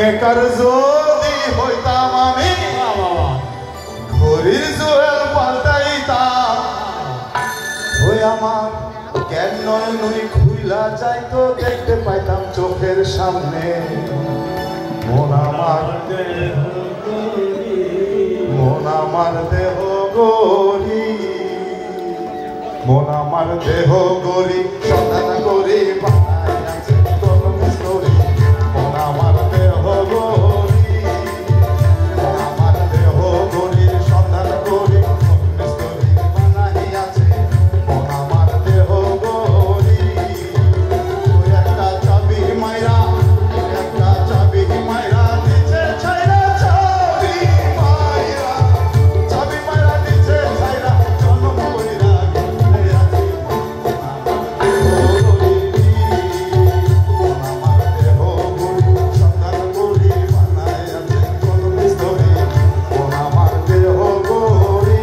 maker যদি হইতাম আমি ঘড়ির জোয়াল পাল্টাইতাম ওই আমার কেন নয় নই খুইলা যাইতো দেখতে পাইতাম চোখের সামনে মন আমার দেহ গরি মন আমার দেহ গরি সন্ধান করি বানাই আছে তোর স্টোরি মন আমার দেহ গরি মন আমার দেহ গরি সন্ধান করি স্টোরি বানাই আছে মন আমার দেহ গরি ওই একটা চাবি মাইরা দিছে ছাইরা চাবি মাইরা দিছে ছাইরা জন্ম কইরা গেলে আছি আমার দেহ গরি সন্ধান করি বানায় আছে কোন স্টোরি আমার দেহ গরি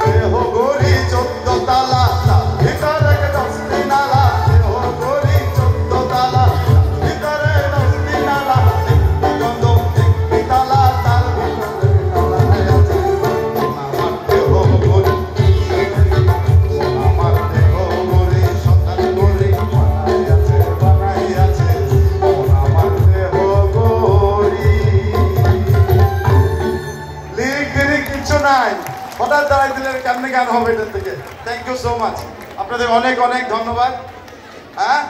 দেহ গরি 14 তালা ভিতরে 10টি নালা দেহ গরি 14 তালা ভিতরে 10টি নালা গন্ধ একটি তালা তার ভিতরে নালা আছে আমার দেহ গরি আমার দেহ গরি সন্ধান করি বানাই আছে আমার দেহ গরি লিরিক কিছু নাই হঠাৎ দাঁড়াই দিলে কেমনে গান হবে এটার থেকে থ্যাংক ইউ সো মাচ আপনাদের অনেক অনেক ধন্যবাদ হ্যাঁ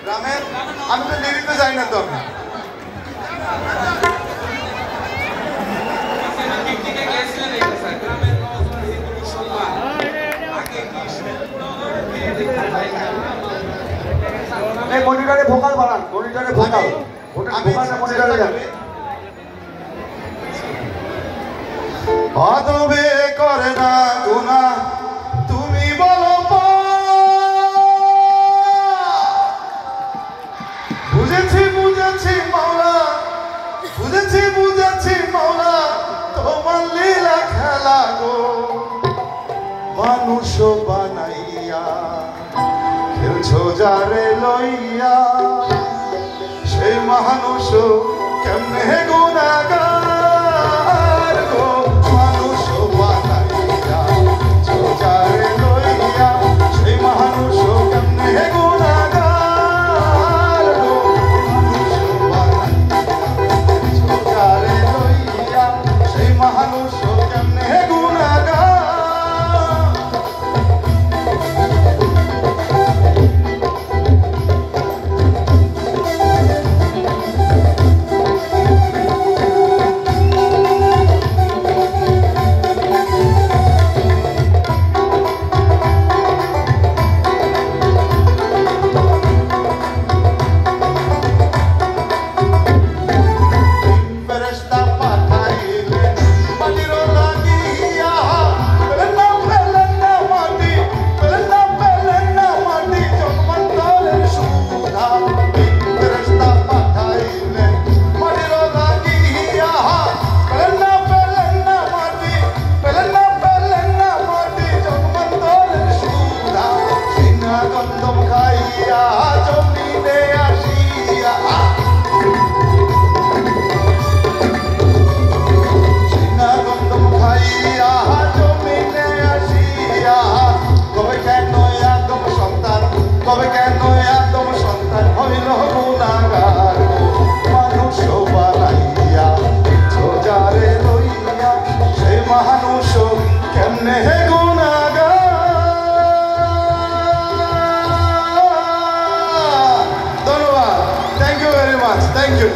গ্রামের আমি তো লিরিকতে যাই না তো আপনি এই মনিটরে ভোকাল বাড়ান মনিটরে ভোকাল মনিটরে যান অদবে করে না গুনা তুমি বলো বুঝেছি মাওলা বুঝেছি মাওলা তোমার লীলা খেলা গো মানুষ বানাইয়া খেলছো যারে লইয়া সেই মানুষ কেমনে গুনাগার গো মানুষ বানাইয়া খেলছো যারে লইয়া সেই মানুষ কেমনে গুনাগার গো মানুষ বানাইয়া খেলছো যারে লইয়া সেই মানুষ কেমনে গুনাগার ফেরেশতা পাঠাইলেন মাটির লাগিয়া পেলেন না মাটি জন্মান্তরের সুধা ফেরেশতা পাঠাইলেন মাটির লাগিয়া পেলেন না মাটি জন্মান্তরের সুধা সিনা গন্ধম খাইয়া জমিনে আসিয়া গন্ধম খাইয়া জমিনে আসিয়া কবে কেন একদম সন্তান হইল গুনাগার মানুষ বানাইয়া সোজারে লইয়া সেই মানুষ কেমনে গুনাগার ধন্যবাদ thank you very much thank you